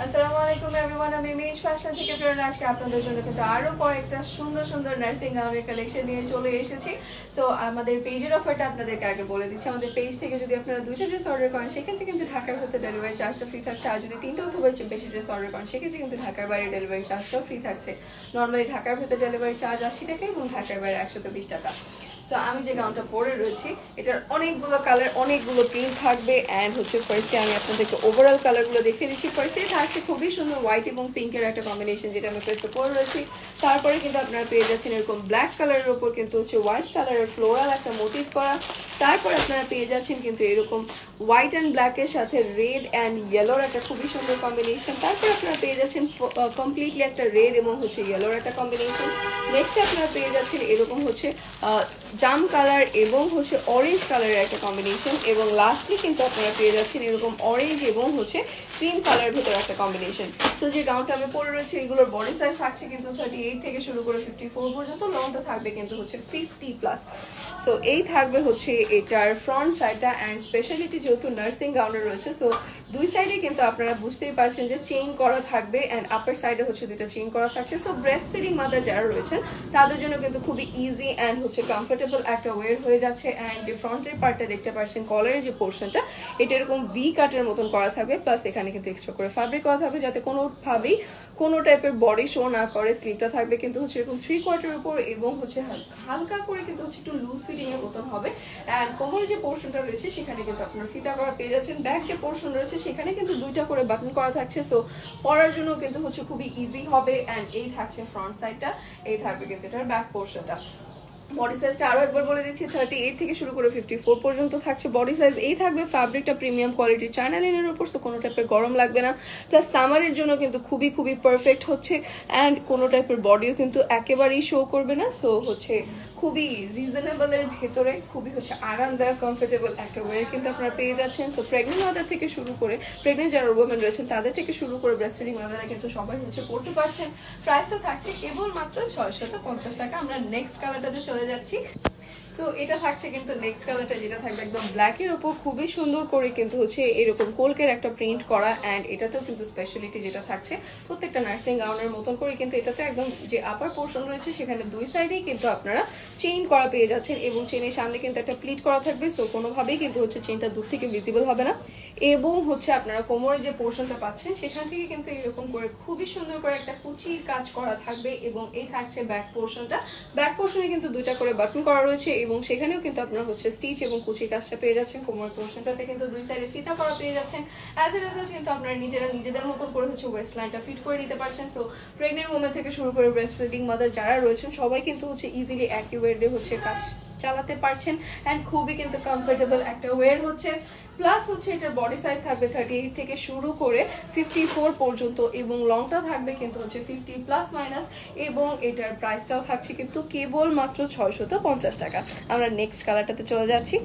আসসালামু আলাইকুম এভরিওয়ান, আমি মিজ ফ্যাশন থেকে প্রেরণা। আজকে আপনাদের জন্য কিন্তু আরো কয়েকটা সুন্দর সুন্দর নার্সিং গাউনের কালেকশন নিয়ে চলে এসেছি। সো আমাদের পেজের অফারটা আপনাদেরকে আগে বলে দিচ্ছি। আমাদের পেজ থেকে যদি আপনারা 2টা ড্রেস অর্ডার করেন সেক্ষেত্রে কিন্তু ঢাকার ভেতরে ডেলিভারি চার্জটা ফ্রি থাকছে। আর যদি 3টা অথবা বেশি ড্রেস অর্ডার করেন সেক্ষেত্রে কিন্তু ঢাকার বাইরে ডেলিভারি চার্জটাও ফ্রি থাকছে। নর্মালি ঢাকার ভেতরে ডেলিভারি চার্জ 80 টাকা এবং ঢাকার বাইরে 120 টাকা। সো আমি যে গাউনটা পরে রয়েছি এটার অনেকগুলো কালার, অনেকগুলো প্রিন্ট থাকবে। অ্যান্ড হচ্ছে ফার্স্টে আমি আপনাদেরকে ওভারঅল কালারগুলো দেখিয়ে দিচ্ছি। ফার্স্টে থাকছে খুবই সুন্দর হোয়াইট এবং পিঙ্কের একটা কম্বিনেশন, যেটা আমি ফার্স্টে পরে রয়েছি। তারপরে কিন্তু আপনারা পেয়ে যাচ্ছেন এরকম ব্ল্যাক কালারের উপর কিন্তু হচ্ছে হোয়াইট কালারের ফ্লোরাল একটা মোটিভ করা। তারপর আপনারা পেয়ে যাচ্ছেন কিন্তু এরকম হোয়াইট অ্যান্ড ব্ল্যাকের সাথে রেড অ্যান্ড ইয়েলোর একটা খুবই সুন্দর কম্বিনেশন। তারপর আপনারা পেয়ে যাচ্ছেন কমপ্লিটলি একটা রেড এবং হচ্ছে ইয়েলোর একটা কম্বিনেশন। নেক্সট আপনারা পেয়ে যাচ্ছেন এরকম হচ্ছে জাম কালার এবং হচ্ছে অরেঞ্জ কালারের একটা কম্বিনেশন। এবং লাস্টলি কিন্তু আপনারা পেয়ে যাচ্ছেন এরকম অরেঞ্জ এবং হচ্ছে ক্রিম কালারের ভেতরে একটা কম্বিনেশন। সো যে গাউনটা আমি পরে রয়েছে এগুলোর বডি সাইজ থাকছে কিন্তু 38 থেকে শুরু করে 54 পর্যন্ত, লংটা থাকবে কিন্তু হচ্ছে 50+। সো এই থাকবে হচ্ছে এটার ফ্রন্ট সাইডটা। অ্যান্ড স্পেশালিটি যেহেতু নার্সিং গাউনের রয়েছে, সো দুই সাইডে কিন্তু আপনারা বুঝতেই পারছেন যে চেইন করা থাকবে। অ্যান্ড আপার সাইডে হচ্ছে দুইটা চেইন করা থাকছে। সো ব্রেস্ট ফিডিং মাদার যারা রয়েছেন তাদের জন্য কিন্তু খুবই ইজি অ্যান্ড হচ্ছে কমফোর্টেবল একটা ওয়ের হয়ে যাচ্ছে। অ্যান্ড যে ফ্রন্টের পার্টটা দেখতে পাচ্ছেন কলারের যে পোর্শনটা, এটা এরকম ভি কাটের মতন করা থাকবে। প্লাস এখানে কিন্তু এক্সট্রা করে ফ্যাব্রিক করা থাকবে যাতে কোনোভাবেই কোনো টাইপের বডি শো না করে। স্লিপটা থাকবে কিন্তু হচ্ছে এরকম 3/4 উপর এবং হচ্ছে হালকা করে কিন্তু হচ্ছে একটু লুজ ফিটিং এর মতন হবে। অ্যান্ড কোমরের যে পোর্শনটা রয়েছে সেখানে কিন্তু আপনার ফিতা করা পেয়ে যাচ্ছেন। ব্যাক যে পোর্শন রয়েছে সেখানে কিন্তু 2টা করে বাটন করা থাকছে। সো পরার জন্য কিন্তু হচ্ছে খুবই ইজি হবে। অ্যান্ড এই থাকছে ফ্রন্ট সাইডটা, এই থাকবে কিন্তু এটার ব্যাক পোর্শনটা। বডি সাইজটা আরো একবার বলে দিচ্ছি, 38 থেকে শুরু করে 54 পর্যন্ত থাকছে বডি সাইজ। এই থাকবে ফ্যাব্রিকটা প্রিমিয়াম কোয়ালিটির চায়না লিনের উপর, সো কোনো টাইপের গরম লাগবে না। প্লাস সামারের জন্য কিন্তু খুবই খুবই পারফেক্ট হচ্ছে। অ্যান্ড কোনো টাইপের বডিও কিন্তু একেবারেই শো করবে না। সো হচ্ছে খুবই রিজনেবলের ভেতরে খুবই হচ্ছে আরামদায়ক কমফোর্টেবল একটা ওয়ার কিন্তু আপনারা পেয়ে যাচ্ছেন। সো প্রেগনেন্ট মাদার থেকে শুরু করে, প্রেগনেন্ট যারা ওমেন রয়েছেন তাদের থেকে শুরু করে ব্রেস্ট ফিডিং মাদারা কিন্তু সবাই হচ্ছে পড়তে পারছেন। প্রাইসটা থাকছে কেবলমাত্র 650 টাকা। আমরা নেক্সট কালারটাতে চলে যাচ্ছি। সো এটা থাকছে কিন্তু নেক্সট কালারটা, যেটা থাকবে একদম ব্ল্যাকের উপর খুবই সুন্দর করে কিন্তু হচ্ছে এরকম কোলকের একটা প্রিন্ট করা। অ্যান্ড এটাতেও কিন্তু স্পেশালিটি যেটা থাকছে প্রত্যেকটা নার্সিং গাউনের মতন করে কিন্তু এটাতে একদম যে আপার পোর্শন রয়েছে সেখানে দুই সাইডেই কিন্তু আপনারা চেইন করা পেয়ে যাচ্ছেন এবং চেইনের সামনে কিন্তু একটা প্লিট করা থাকবে। সো কোনোভাবেই কিন্তু হচ্ছে চেইনটা দূর থেকে ভিজিবল হবে না। এবং হচ্ছে আপনারা কোমরের যে পোর্শনটা পাচ্ছেন সেখান থেকে কিন্তু এরকম করে খুবই সুন্দর করে একটা কুচির কাজ করা থাকবে। এবং এই থাকছে ব্যাক পোর্শনটা। ব্যাক পোর্শনে কিন্তু 2টা করে বাটন করা রয়েছে এবং সেখানেও কিন্তু আপনারা হচ্ছে স্টিচ এবং কুচির কাজটা পেয়ে যাচ্ছেন। কোমরের পোর্শনটাতে কিন্তু দুই সাইডে ফিতা করা পেয়ে যাচ্ছেন। অ্যাজ এ রেজাল্ট কিন্তু আপনারা নিজেরা নিজেদের মতন করে হচ্ছে ওয়েস্ট লাইনটা ফিট করে নিতে পারছেন। সো প্রেগনেন্ট ওমেন থেকে শুরু করে ব্রেস্ট ফিডিং মাদার যারা রয়েছেন সবাই কিন্তু হচ্ছে ইজিলি একই ওয়ে দিয়ে হচ্ছে কাজ চালাতে পারছেন। অ্যান্ড খুবই কিন্তু কমফোর্টেবল একটা ওয়ের হচ্ছে। প্লাস হচ্ছে এটার বডি সাইজ থাকবে 38 থেকে শুরু করে 54 পর্যন্ত এবং লংটা থাকবে কিন্তু হচ্ছে 50+- এবং এটার প্রাইসটাও থাকছে কিন্তু কেবল মাত্র 650 টাকা। আমরা নেক্সট কালারটাতে চলে যাচ্ছি।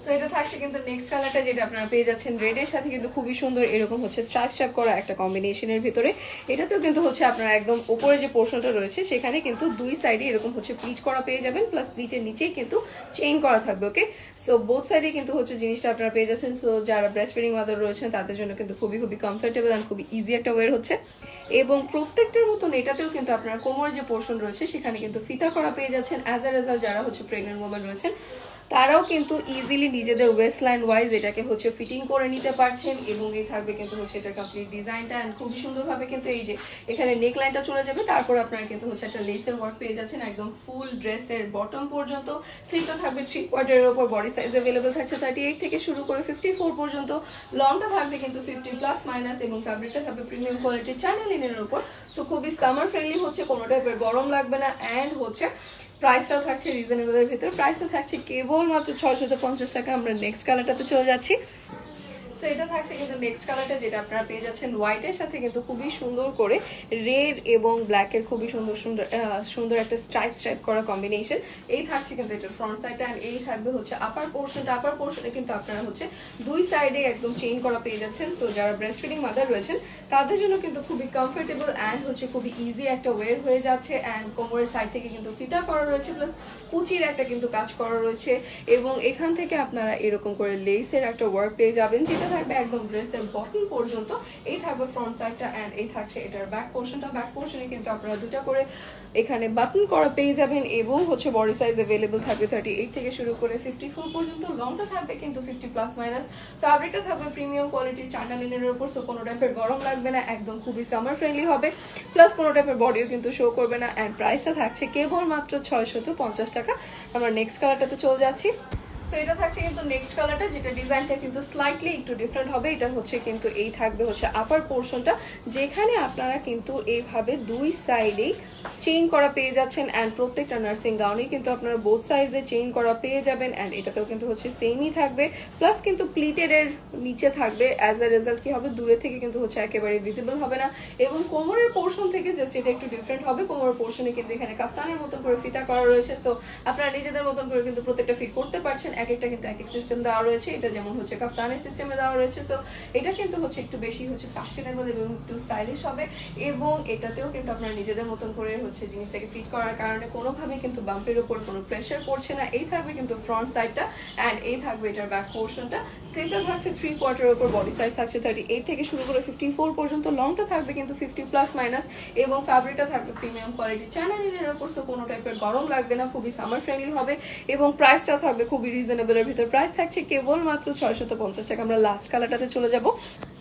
সো এটা থাকছে কিন্তু নেক্সট কালারটা, যেটা আপনারা পেয়ে যাচ্ছেন রেডের সাথে কিন্তু খুবই সুন্দর এরকম হচ্ছে স্ট্রাইপ করা একটা কম্বিনেশনের ভিতরে। এটাতেও কিন্তু হচ্ছে আপনারা একদম উপরে যে পোর্শনটা রয়েছে সেখানে কিন্তু দুই সাইডে এরকম হচ্ছে প্লিট করা পেয়ে যাবেন। প্লাস প্লিটের নিচেই কিন্তু চেইন করা থাকবে। ওকে, সো বোথ সাইডে কিন্তু হচ্ছে জিনিসটা আপনারা পেয়ে যাচ্ছেন। সো যারা ব্রেস্ট ফিডিং মাদার রয়েছেন তাদের জন্য কিন্তু খুবই খুবই কমফোর্টেবল অ্যান্ড খুবই ইজি একটা ওয়ের হচ্ছে। এবং প্রত্যেকটার মতন এটাতেও কিন্তু আপনার কোমরের যে পোর্শন রয়েছে সেখানে কিন্তু ফিতা করা পেয়ে যাচ্ছেন। অ্যাজ এ রেজাল্ট যারা হচ্ছে প্রেগনেন্ট ওমেন রয়েছেন তারাও কিন্তু ইজিলি নিজেদের ওয়েস্ট লাইন ওয়াইজ এটাকে হচ্ছে ফিটিং করে নিতে পারছেন। এবং এই থাকবে কিন্তু হচ্ছে এটার কমপ্লিট ডিজাইনটা। অ্যান্ড খুবই সুন্দরভাবে কিন্তু এই যে এখানে নেক লাইনটা চলে যাবে, তারপর আপনারা কিন্তু হচ্ছে একটা লেসের ওয়ার্ক পেয়ে যাচ্ছেন একদম ফুল ড্রেসের বটম পর্যন্ত। স্লিপটা থাকবে 3/4 উপর। বডি সাইজ অ্যাভেলেবল থাকছে 38 থেকে শুরু করে 54 পর্যন্ত। লংটা থাকবে কিন্তু 50+- এবং ফ্যাব্রিকটা থাকবে প্রিমিয়াম কোয়ালিটির চায়না লিনের উপর। সো খুবই সামার ফ্রেন্ডলি হচ্ছে, কোনো টাইপের গরম লাগবে না। অ্যান্ড হচ্ছে প্রাইসটাও থাকছে রিজনেবলের ভিতরে। প্রাইসটা থাকছে কেবল মাত্র 650 টাকা। আমরা নেক্সট কালারটাতে চলে যাচ্ছি। সো এটা থাকছে কিন্তু নেক্সট কালারটা, যেটা আপনারা পেয়ে যাচ্ছেন হোয়াইটের সাথে কিন্তু খুবই সুন্দর করে রেড এবং ব্ল্যাকের খুবই সুন্দর সুন্দর সুন্দর একটা স্ট্রাইপ করা কম্বিনেশন। এই থাকছে কিন্তু এটার ফ্রন্ট সাইডটা। অ্যান্ড এই থাকবে হচ্ছে আপার পোর্শনটা। আপার পোর্শনে কিন্তু আপনারা হচ্ছে দুই সাইডে একদম চেইন করা পেয়ে যাচ্ছেন। সো যারা ব্রেস্ট ফিডিং মাদার রয়েছেন তাদের জন্য কিন্তু খুবই কমফোর্টেবল অ্যান্ড হচ্ছে খুবই ইজি একটা ওয়ের হয়ে যাচ্ছে। অ্যান্ড কোমরের সাইড থেকে কিন্তু ফিতা করা রয়েছে, প্লাস কুচির একটা কিন্তু কাজ করা রয়েছে। এবং এখান থেকে আপনারা এরকম করে লেসের একটা ওয়ার্ক পেয়ে যাবেন, যেটা থাকবে একদম ড্রেসের বটন পর্যন্ত। এই থাকবে ফ্রন্ট সাইডটা অ্যান্ড এই থাকছে এটার ব্যাক পোর্শনটা। ব্যাক পোর্শনে কিন্তু আপনারা দুটা করে এখানে বাটন করা পেয়ে যাবেন এবং হচ্ছে বডি সাইজ अवेलेबल থাকবে 38 থেকে শুরু করে 54 পর্যন্ত। লংটা থাকবে কিন্তু 50 প্লাস মাইনাস। ফ্যাব্রিকটা থাকবে প্রিমিয়াম কোয়ালিটির চায়না লিনেনের উপর, সো কোনো টাইপের গরম লাগবে না, একদম খুবই সামার ফ্রেন্ডলি হবে, প্লাস কোনো টাইপের বডিও কিন্তু শো করবে না। অ্যান্ড প্রাইসটা থাকছে কেবল মাত্র 650 টাকা। আমরা নেক্সট কালারটাতে চলে যাচ্ছি। সো এটা থাকছে কিন্তু নেক্সট কালারটা, যেটা ডিজাইনটা কিন্তু স্লাইটলি একটু ডিফারেন্ট হবে। এটা হচ্ছে কিন্তু এই থাকবে হচ্ছে আপার পোর্শনটা, যেখানে আপনারা কিন্তু এইভাবে দুই সাইডেই চেইন করা পেয়ে যাচ্ছেন। অ্যান্ড প্রত্যেকটা নার্সিং গাউনে কিন্তু আপনারা বোথ সাইজে চেইন করা পেয়ে যাবেন। অ্যান্ড এটাতেও কিন্তু হচ্ছে সেমই থাকবে, প্লাস কিন্তু প্লিটেড এর নিচে থাকবে। অ্যাজ এ রেজাল্ট কি হবে, দূরে থেকে কিন্তু হচ্ছে একেবারে ভিজিবল হবে না। এবং কোমরের পোর্শন থেকে জাস্ট এটা একটু ডিফারেন্ট হবে। কোমরের পোর্শনে কিন্তু এখানে কাফতানের মতন করে ফিতা করা রয়েছে, সো আপনারা নিজেদের মতন করে কিন্তু প্রত্যেকটা ফিট করতে পারছেন। এক একটা কিন্তু এক এক সিস্টেম দেওয়া রয়েছে। এটা যেমন হচ্ছে কাফতানের সিস্টেমে দেওয়া রয়েছে, সো এটা কিন্তু হচ্ছে একটু বেশি হচ্ছে ফ্যাশনেবল এবং একটু স্টাইলিশ হবে। এবং এটাতেও কিন্তু আপনারা নিজেদের মতন করে হচ্ছে জিনিসটাকে ফিট করার কারণে কোনোভাবেই কিন্তু বাম্পের উপর কোনো প্রেশার পড়ছে না। এই থাকবে কিন্তু ফ্রন্ট সাইডটা অ্যান্ড এই থাকবে এটার ব্যাক পোর্শনটা। স্লিভটা থাকছে 3/4 উপর, বডি সাইজ থাকছে 38 থেকে শুরু করে 54 পর্যন্ত। লংটা থাকবে কিন্তু 50 প্লাস মাইনাস এবং ফ্যাব্রিকটা থাকবে প্রিমিয়াম কোয়ালিটি চায়না লিনেনের উপর, সো কোনো টাইপের গরম লাগবে না, খুবই সামার ফ্রেন্ডলি হবে। এবং প্রাইসটাও থাকবে খুবই রিজনেবল এর ভিতর। প্রাইস থাকছে কেবল মাত্র 650 টাকা। আমরা লাস্ট কালারটাতে চলে যাব।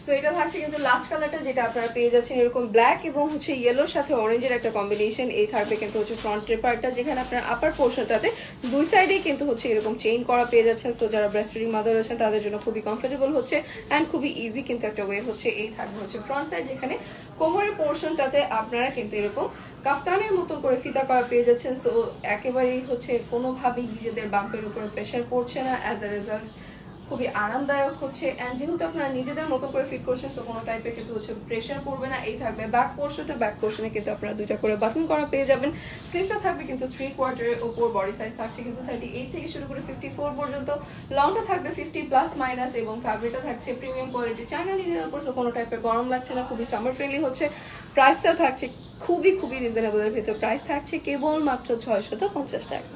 সো এটা থাকছে কিন্তু লাস্ট কালারটা, যেটা আপনারা পেয়ে যাচ্ছেন এরকম ব্ল্যাক এবং হচ্ছে ইয়েলোর সাথে অরেঞ্জের একটা কম্বিনেশন। এই থাকবে কিন্তু হচ্ছে ফ্রন্ট পার্টটা, যেখানে আপনার আপার পোর্শনটাতে দুই সাইডেই কিন্তু হচ্ছে এরকম চেইন করা পেয়ে যাচ্ছেন। সো যারা ব্রেস্ট ফিডিং মাদার আছেন তাদের জন্য খুবই কমফোর্টেবল হচ্ছে অ্যান্ড খুবই ইজি কিন্তু একটা ওয়ে হচ্ছে। এই থাকবে হচ্ছে ফ্রন্ট সাইড, যেখানে কোমরের পোর্শনটাতে আপনারা কিন্তু এরকম কাফতানের মতন করে ফিতা করা পেয়ে যাচ্ছেন। সো একেবারেই হচ্ছে কোনোভাবেই নিজেদের বাম্পের উপরে প্রেশার পড়ছে না। অ্যাজ এ রেজাল্ট খুবই আরামদায়ক হচ্ছে। অ্যান্ড যেহেতু আপনারা নিজেদের মতো করে ফিট করছেন, সো কোনো টাইপের কিন্তু হচ্ছে প্রেশার পড়বে না। এই থাকবে ব্যাক পোর্শনটা। ব্যাক পোর্শনে কিন্তু আপনারা দুইটা করে বাটন করা পেয়ে যাবেন। স্লিভটা থাকবে কিন্তু 3/4 ওপর, বডি সাইজ থাকছে কিন্তু 38 থেকে শুরু করে 54 পর্যন্ত। লংটা থাকবে 50 প্লাস মাইনাস এবং ফ্যাব্রিকটা থাকছে প্রিমিয়াম কোয়ালিটি চায়না লিনেনের উপর, সো কোনো টাইপের গরম লাগছে না, খুবই সামার ফ্রেন্ডলি হচ্ছে। প্রাইসটা থাকছে খুবই রিজনেবল এর ভিতর। প্রাইস থাকছে কেবল মাত্র 650 টাকা।